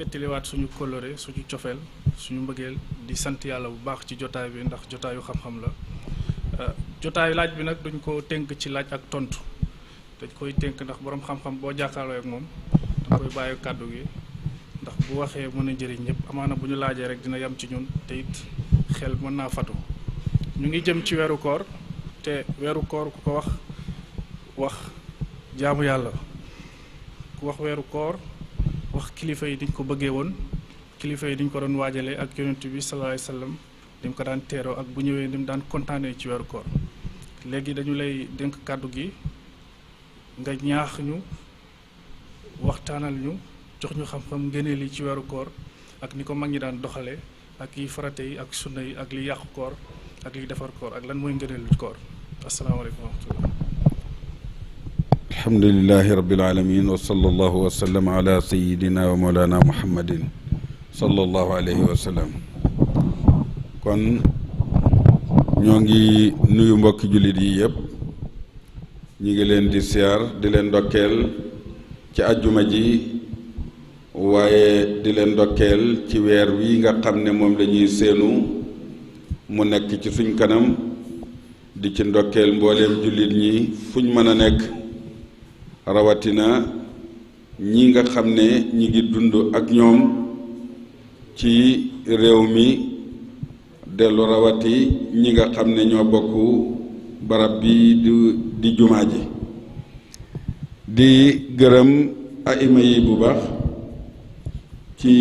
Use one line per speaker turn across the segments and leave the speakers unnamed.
fettiliwaat suñu kóllëre suñu cofeel suñu mbëggeel di sant yàlla bu baax ci jotaay bi ndax jotaayu xam-xam la jotaayu laaj bi nag duñ ko tënk ci laaj ak tontu dañ koy tënk ndax boroom xam-xam boo jàkkaarloo ak moom da koy bàyyi kàddu gi ndax bu waxee mën a njëriñ ñëpp amaana bu ñu laajee rek dina yem ci ñun te it xel mën naa fatu ñu ngi jëm ci weeru koor te weeru koor ku ko wax jaamu yàlla ku wax weeru koor wax kilifa yi diñ ko bëggee woon kilifa yi diñ ko doon waajalee ak yonent bi sallallahu alayhi wasallam dim ko daan teeroo ak bu ñëwee dim daan kontaanee ci weeru koor léegi dañu lay dénk kàddu gi nga ñaax ñu waxtaanal ñu jox ñu xam-xam ngëneel yi ci weeru koor ak ni ko mag ñi daan doxalee ak yi farate yi ak sunna yi ak li yàqu koor ak li defar koor ak lan mooy ngëneelu koor asalaamaaleykum wa rahmatullah
alhamdulilahi rabbil alamin wa sallallahu wa sallam ala sayidina wa mawlana muhammadin sallallahu alayhi wa sallam kon ñoo ngi nuyu mbokki jullit yi yëpp ñi ngi leen di siyaar di leen ndokkeel ci ajjuma ji waaye di leen ndokkeel ci weer wi nga xam ne moom la ñuy séenu mu nekk ci suñ kanam di ci ndokkeel mbooleem jullit ñi fuñ mën a nekk rawatina ñi nga xam ne ñi ngi dund ak ñoom ci réew mi dellu rawati ñi nga xam ne ñoo bokk barab bi di jumaa ji di gërëm aima yi bu baax ci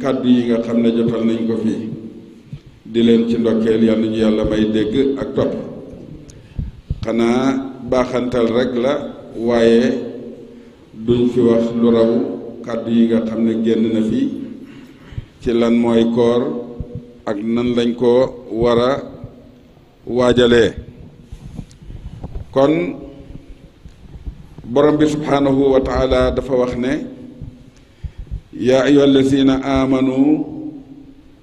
kàddu yi nga xam ne jotal nañ ko fii di leen ci ndokkeel yal nañu yàlla may dégg ak topp xanaa baaxantal rek la waaye duñ fi wax lu raw kàddu yi nga xam ne génn na fi ci lan mooy koor ak nan lañ ko war a waajalee kon borom bi subhaanahu wa taala dafa wax ne yaa ayyuha allazina amanu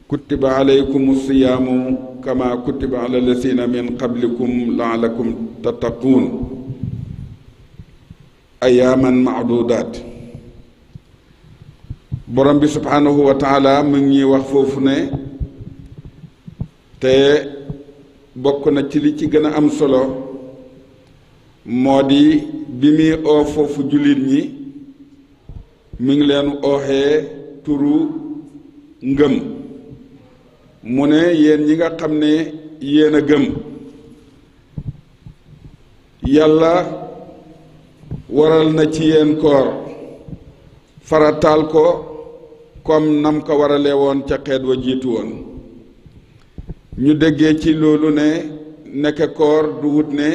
kutiba alaykum siyaamu kama kutiba ala allazina min qablikum laalakum tattaquun ayaaman maadudaat borom bi subhaanahu wa taala mu ngi wax foofu ne te bokk na ci li ci gën a am solo moo di bi muy oo foofu jullit ñi mi ngi leen ooxee turu ngëm mu ne yéen ñi nga xam ne yéen a gëm yàlla waral na ci yéen koor farataal ko comme nam ko waralee woon ca xeet wa jiitu woon ñu déggee ci loolu ne nekk koor du wut ne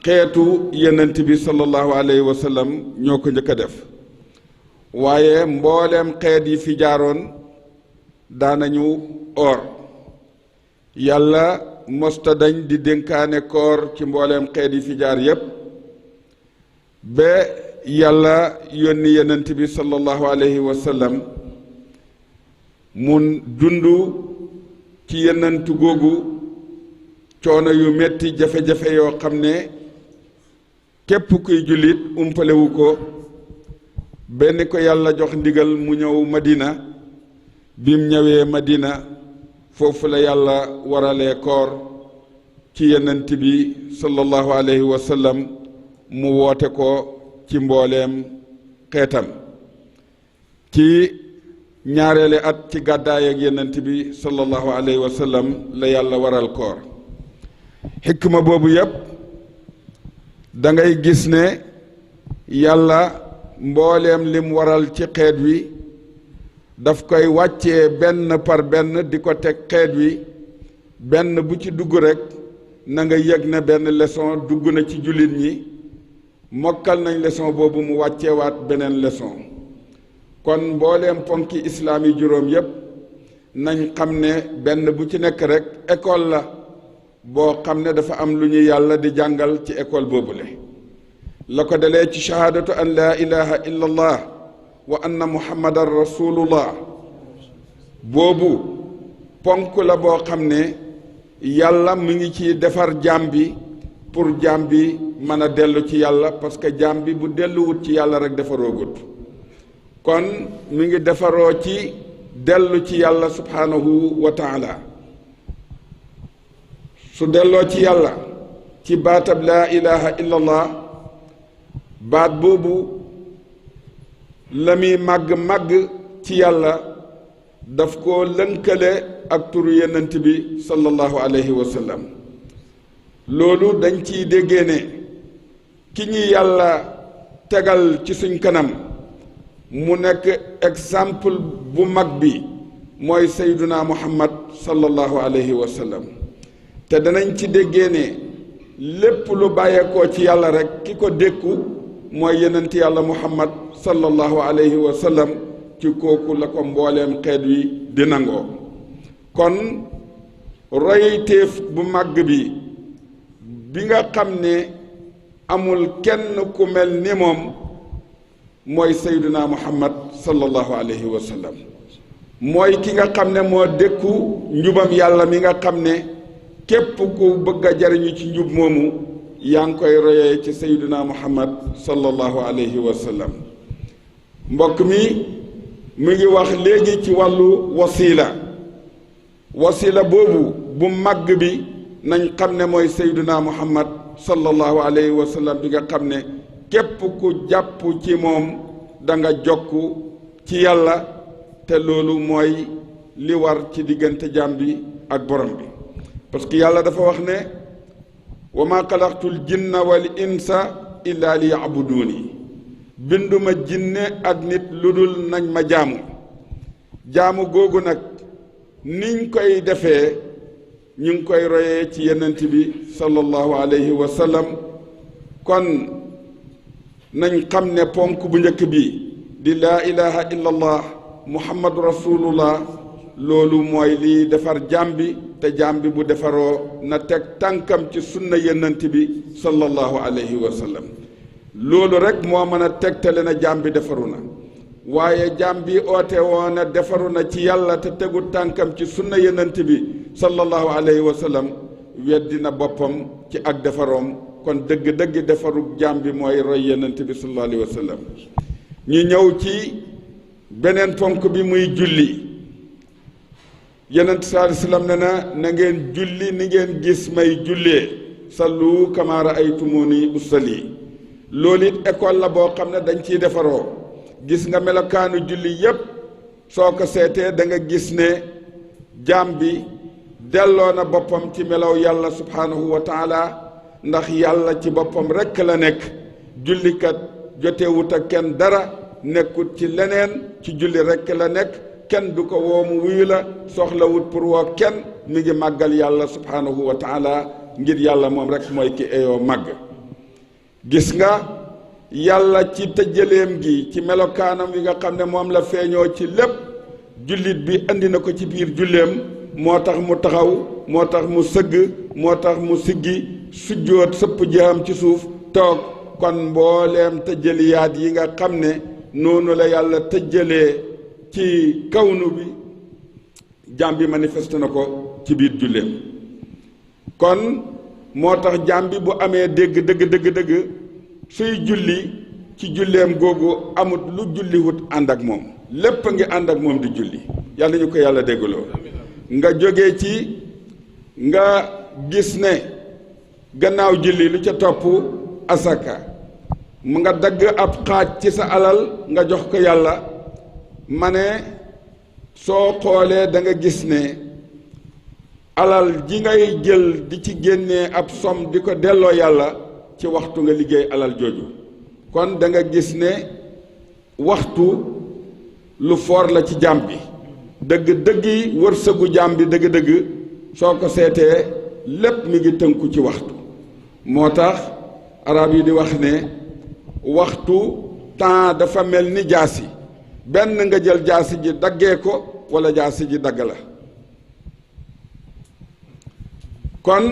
xeetu yenent bi sallallahu alayhi wa sallam ñoo ko njëkk a def waaye mbooleem xeet yi fi jaaroon daanañu oor yàlla mosta dañ di dénkaane koor ci mbooleem xeet yi fi jaar yépp ba yàlla yónni yenent bi sallallahu alayhi wa sallam mun dund ci yenent googu coono yu metti jafe-jafe yoo xam ne képp kuy jullit umpalewu ko benn ko yàlla jox ndigal mu ñëw Madina bim ñëwee Madina foofu la yàlla waralee koor ci yenent bi sallallahu alayhi wa sallam mu woote ko ci mbooleem xeetam ci ñaareeli at ci gàddaay ak yenent bi sallallahu alayhi wa sallam la yàlla waral koor xikma boobu yépp da ngay gis ne yàlla mbooleem lim waral ci xeet wi daf koy wàccee benn par benn di ko teg xeet wi benn bu ci dugg rekk na nga yëg ne benn leçon dugg na ci jullit ñi mokkal nañ leçon boobu mu wàcceewaat beneen leçon kon mbooleem ponki islaam yi juróom yépp nañ xam ne benn bu ci nekk rekk école la boo xam ne dafa am lu ñu yàlla di jàngal ci école boobule la ko dalee ci shahaadatu an laa ilaha illa allah wa anna muhammadan rasulullah boobu ponk la boo xam ne yàlla mu ngi ci defar jaam bi pour jaam bi mën a dellu ci yàlla parce que jaam bi bu delluwut ci yàlla rek dafa roogut kon mi ngi defaroo ci dellu ci yàlla subhaanahu wa taala su delloo ci yàlla ci baatab laa ilaha illa allah baat boobu la muy màgg-màgg ci yàlla daf ko lënkale ak turu yonent bi sallallahu alayhi wa sallam loolu dañ ciy déggee ne ki ñi yàlla tegal ci suñ kanam mu nekk exemple bu mag bi mooy sayduna muhammad sallallahu alayhi wa sallam te danañ ci déggee ne lépp lu bàyyeekoo ci yàlla rekk ki ko dékku mooy yonent yàlla muhammad sallallahu alayhi wa sallam ci kooku la ko mbooleem xeet wi di nangoo kon royteef bu màgg bi nga xam ne amul kenn ku mel ni moom mooy sayduna muhammad sallallahu alayhi wa sallam mooy ki nga xam ne moo dékku njubam yàlla mi nga xam ne képp ku bëgg a jariñu ci njub moomu yaa ngi koy royee ci sayduna muhammad sallallahu alayhi wa sallam mbokk mi mu ngi wax léegi ci wàllu wasila boobu bu màgg bi nañ xam ne mooy sayduna muhammad sallallahu alayhi wa sallam bi nga xam ne képp ku jàpp ci moom da nga jokk ci yàlla te loolu mooy li war ci diggante jaam bi ak borom bi parce que yàlla dafa wax ne wa ma xalaqtul jinna wal insa illa li yaabuduuni binduma jinne ak nit lu dul nañ ma jaamu googu nag niñ koy defee ñu ngi koy royee ci yenent bi sallallahu alayhi wa sallam kon nañ xam ne ponk bu njëkk bi di laa ilaha illa allah muhammadu rasulullah loolu mooy liy defar jaam bi te jaam bi bu defaroo na teg tànkam ci sunna yenent bi sallallahu alayhi wa sallam loolu rek moo mën a tegtale na jaam bi defaru na waaye jaam bi oote woona defaru na ci yàlla te tegu tànkam ci sunna yenent bi sallallahu alayhi wa sallam weddi na boppam ci ak defaroom kon dëgg-dëgg defaru jaam bi mooy roy yenent bi sallallahu alayhi wa sallam ñu ñëw ci beneen ponk bi muy julli yenent sallallahu alayhi wa sallam ne na ngeen julli ni ngeen gis may jullee sallu kama raaytumuni usalli loolu it école la boo xam ne dañ ciy defaroo gis nga melokaanu julli yépp soo ko seetee da nga gis ne jaam bi delloo na boppam ci melaw yàlla subhaanahu wa taala ndax yàlla ci boppam rekk la nekk jullikat jotewut ak kenn dara nekkut ci leneen ci julli rekk la nekk kenn du ko woomu wuyu la soxlawut pour woo kenn mi ngi màggal yàlla subhaanahu wa taala ngir yàlla moom rekk mooy ki eyoo màgg gis nga yàlla ci tëjjaleem gi ci melokaanam wi nga xam ne moom la feeñoo ci lépp jullit bi andi na ko ci biir julleem moo tax mu taxaw moo tax mu sëgg moo tax mu siggi sujjóot sëpp jëxam ci suuf toog kon mbooleem tëjjaliyaat yi nga xam ne noonu la yàlla tëjjalee ci kawnu bi jaam bi manifesté na ko ci biir julleem kon moo tax jaam bi bu amee dégg dëgg suy julli ci julleem googu amut lu julliwut ànd ak moom lépp ngi ànd ak moom di julli yàlla ñu ko yàlla déggloo nga jóge ci nga gis ne gannaaw julli lu ca topp asaka mu nga dagg ab xaaj ci sa alal nga jox ko yàlla ma ne soo xoolee da nga gis ne alal ji ngay jël di ci génnee ab som di ko delloo yàlla ci waxtu nga liggéey alal jooju kon da nga gis ne waxtu lu foor la ci jaam bi dëgg-dëggi wërsëgu jaam bi dëgg-dëgg soo ko seetee lépp mi ngi tënku ci waxtu moo tax arab yi di wax ne waxtu temps dafa mel ni jaasi benn nga jël jaasi ji daggee ko walla jaasi ji dagg la kon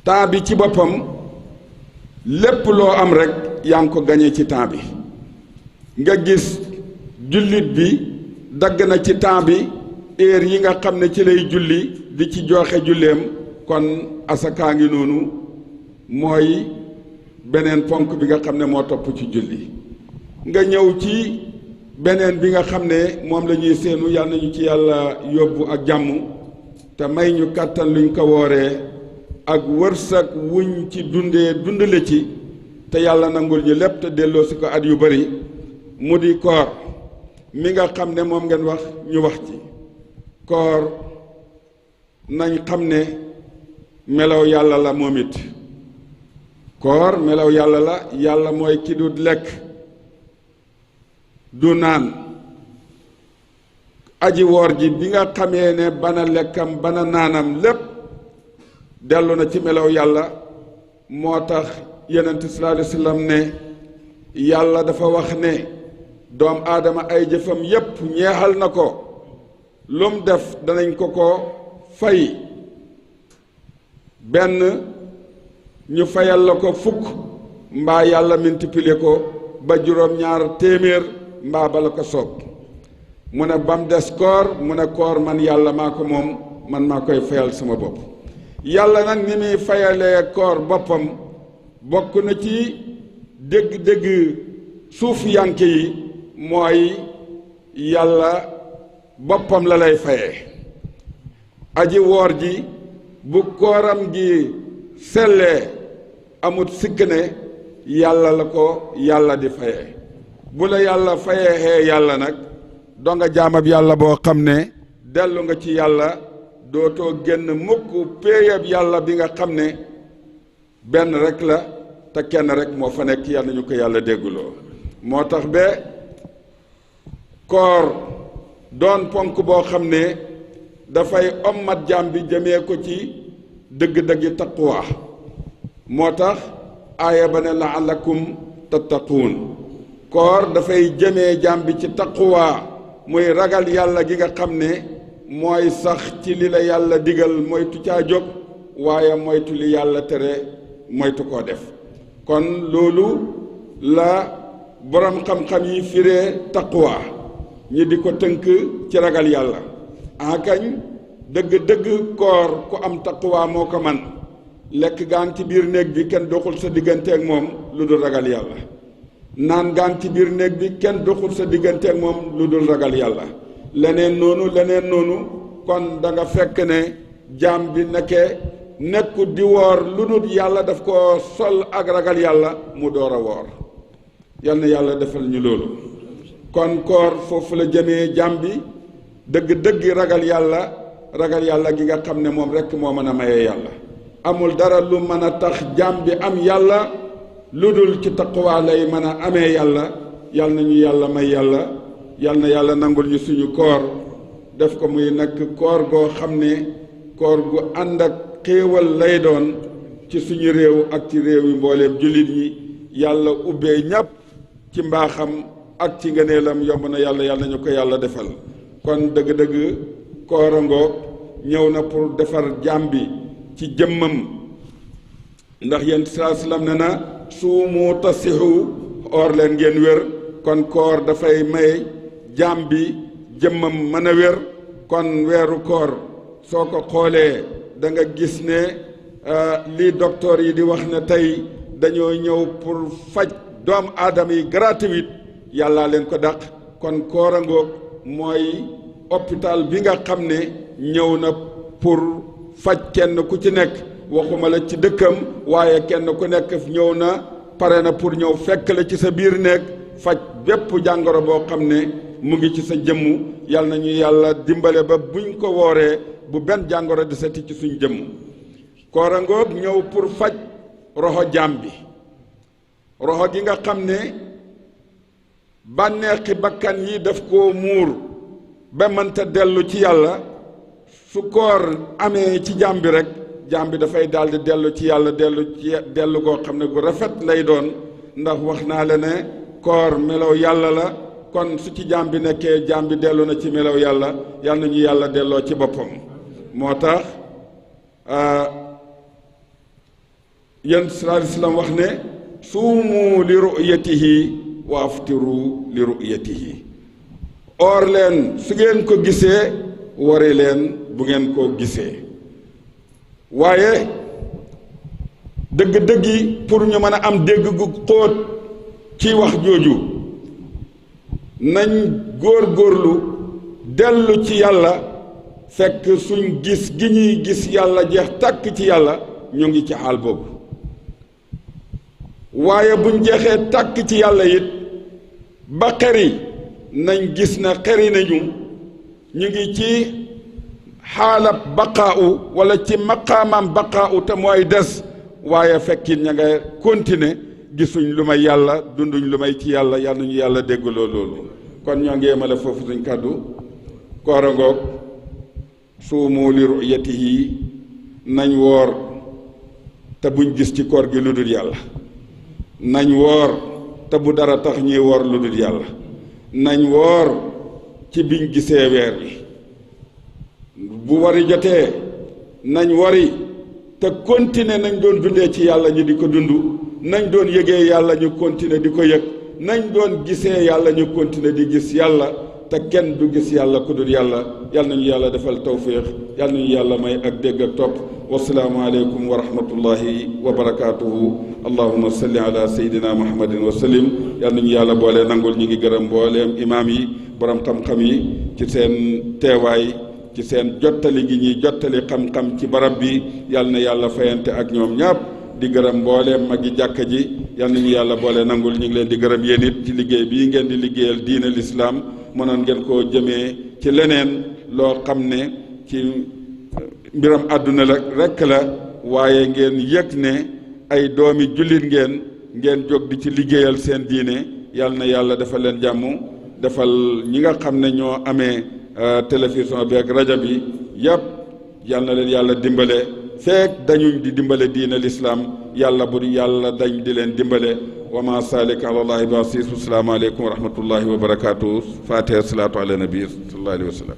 temps bi ci boppam lépp loo am rekk yaa ngi ko gañe ci temps bi nga gis jullit bi dagg na ci temps bi heure yi nga xam ne ci lay julli di ci joxe julleem kon asakaa ngi noonu mooy beneen ponk bi nga xam ne moo topp ci julli nga ñëw ci beneen bi nga xam ne moom la ñuy séenu yàlla nañu ci yàlla yóbbu ak jàmm te may ñu kàttan luñ ko wooree ak wërsëg wuñ ci dundale ci te yàlla nangul ñu lépp te delloo si ko at yu bari mu di koor mi nga xam ne moom ngeen wax ñu wax ci koor nañ xam ne melaw yàlla la moom it koor melaw yàlla la yàlla mooy ki du lekk du naan aji woor ji bi nga xamee ne bana lekkam bana naanam lépp dellu na ci melaw yàlla moo tax yonent sallallahu alayhi wa sallam ne yàlla dafa wax ne doom aadama ay jëfam yépp ñeexal na ko lum def danañ ko fay benn ñu fayal la ko fukk mbaa yàlla multiplier ko ba juróom-ñaar téeméer mbaa ba la ko soob mu ne bam des koor mu ne koor man yàlla maa ko moom man maa koy fayal sama bopp yàlla nag ni muy fayalee koor boppam bokk na ci dégg-dégg suufiyanke yi mooy yàlla boppam la lay fayee aji woor ji bu kooram gi sellee amut sikk ne yàlla la ko yàlla di fayee bu la yàlla fayee yàlla nag donga jaamab yàlla boo xam ne dellu nga ci yàlla dootoo génn mukk péeyab yàlla bi nga xam ne benn rek la te kenn rek moo fa nekk yàlla ñu ko yàlla dégguloo moo tax ba koor doon ponk boo xam ne dafay ommat jaam bi jëmee ko ci dëgg-dëggi taqwa moo tax aaya ba ne la'allakum tattaquun koor dafay jëmee jaam bi ci taqwa muy ragal yàlla gi nga xam ne mooy sax ci li la yàlla digal moytu caa jóg waaye moytu li yàlla tere moytu koo def kon loolu la boroom xam-xam yi firee taqwa ñi di ko tënk ci ragal yàlla akañ dëgg-dëgg koor ku am taqwa moo ko man lekk gaan ci biir néeg bi kenn doxul sa diggante ak moom lu dul ragal yàlla naan gaan ci biir néeg bi kenn doxul sa diggante ak moom lu dul ragal yàlla leneen noonu kon da nga fekk ne jaam bi nekkut di woor lu dul yàlla daf ko sol ak ragal yàlla mu door a woor yal na yàlla defal ñu loolu kon koor foofu la jëmee jaam bi dëgg-dëgg ragal yàlla gi nga xam ne moom rekk moo mën a maye yàlla amul dara lu mën a tax jaam bi am yàlla lu dul ci taqwa lay mën a amee yàlla yal na ñu yàlla may yàlla yal na yàlla nangul ñu suñu koor def ko muy nag koor goo xam ne koor gu ànd ak xéewal lay doon ci suñu réew ak ci réew yi mbooleem jullit yi yàlla ubbee ñàpp ci mbaaxam ak ci ngëneelam yomb na yàlla ñu ko yàlla defal kon dëgg-dëgg koorangoog ñëw na pour defar jaam bi ci jëmmam ndax yéen saa salaam ne na suumu tasixu or leen ngeen wér kon koor dafay may jaam bi jëmmam mën a wér kon weeru koor soo ko xoolee da nga gis ne lii docteur yi di wax ne tey dañoo ñëw pour faj doomu aadama yi gratuit yàllaa leen ko dàq kon koorangoog mooy hôpital bi nga xam ne ñëw na pour faj kenn ku ci nekk waxuma la ci dëkkam waaye kenn ku nekk ñëw na pare na pour ñëw fekk la ci sa biir néeg faj bépp jàngoro boo xam ne mu ngi ci sa jëmm yal na ñu yàlla dimbale ba buñ ko wooree bu benn jàngoro di seti ci suñ jëmm koorangoog ñëw pour faj roxo jaam bi roxo gi nga xam ne bànneexi bakkan yi daf koo muur ba mënta dellu ci yàlla su koor amee ci jaam bi rek jaam bi dafay daldi dellu ci yàlla dellu goo xam ne gu rafet lay doon ndax wax naa la ne koor melow yàlla la kon su ci jaam bi nekkee jaam bi dellu na ci melow yàlla yal na ñu yàlla delloo ci boppam moo tax yéen sallallahu alayhi wasallam wax ne suumu li ru'yatihi wa aftiru li ru'yatihi oor leen su ngeen ko gisee wari leen bu ngeen ko gisee waaye dëgg-dëggi pour ñu mën a am dégg gu xóot ci wax jooju nañ góor-góorlu dellu ci yàlla fekk suñ gis gi ñuy gis yàlla jeex tàkk ci yàlla ñu ngi ci xaal boobu waaye buñ jeexee tàkk ci yàlla it ba xeri nañ gis na xeri nañu ñu ngi ci xaalab baqaau wala ci maqaamam baqaau te mooy des waaye fekkin ña nga continuer gisuñ lu may yàlla dunduñ lu may ci yàlla yal nañu yàlla déggloo loolu kon ñoo ngi yemale foofu suñ kàddu koora ngoog suumu li ru'yatihi nañ woor te buñ gis ci koor gi lu dul yàlla nañ woor te bu dara tax ñuy woor lu dul yàlla nañ woor ci biñ gisee weer wi bu wari jotee nañ wari te continuer nañ doon dundee ci yàlla ñu di ko dund nañ doon yëgee yàlla ñu continuer di ko yëg nañ doon gisee yàlla ñu continuer di gis yàlla te kenn du gis yàlla ku dul yàlla yal nañu yàlla defal tawfiix yal nañu yàlla may ak dégg ak topp wasalaamu aleykum wa rahmatullahi wa barakaatuhu allahuma salli ala sayidina muhammadin wa sallim yal nañu yàlla boole nangul ñi ngi gërëm mbooleem imaam yi borom xam-xam yi ci seen teewaay ci seen jottali gi ñuy jottali xam-xam ci barab bi yal na yàlla fayante ak ñoom ñàpp di gërëm mbooleem magi jàkka ji yal nañu yàlla boole nangul ñu ngi leen di gërëm yéen it ci liggéey bii ngeen di liggéeyal diine lislaam mënoon ngeen koo jëmee ci leneen loo xam ne ci mbiram àdduna la rekk la waaye ngeen yëg ne ay doomi jullit ngeen jóg di ci liggéeyal seen diine yal na yàlla defal leen jàmm defal ñi nga xam ne ñoo amee télévision bi ak rajo bi yëpp yal na leen yàlla dimbale feek dañuñ di dimbale diine lislaam yàlla bu yàlla dañ di leen dimbale wa ma saalika ala allahi bi aziz assalaamu aleykum wa rahmatullahi wa barakatuh fatiha salaatu ala nabi sallallahu alayhi wa sallam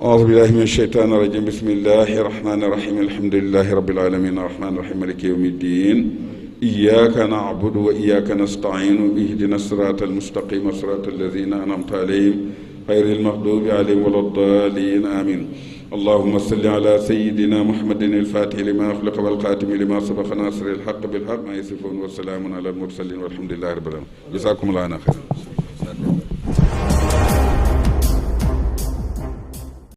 أعوذ بالله من الشيطان الرجيم بسم الله الرحمن الرحيم الحمد لله رب العالمين الرحمن الرحيم مالك يوم الدين إياك نعبد وإياك نستعين اهدنا الصراط المستقيم صراط الذين أنعمت عليهم غير المغضوب عليهم ولا الضالين آمين اللهم صل على سيدنا محمد الفاتح لما أخلق والخاتم لما سبق ناصر الحق بالحق ما يصفون والسلام على المرسلين والحمد لله رب العالمين جزاكم الله خيرا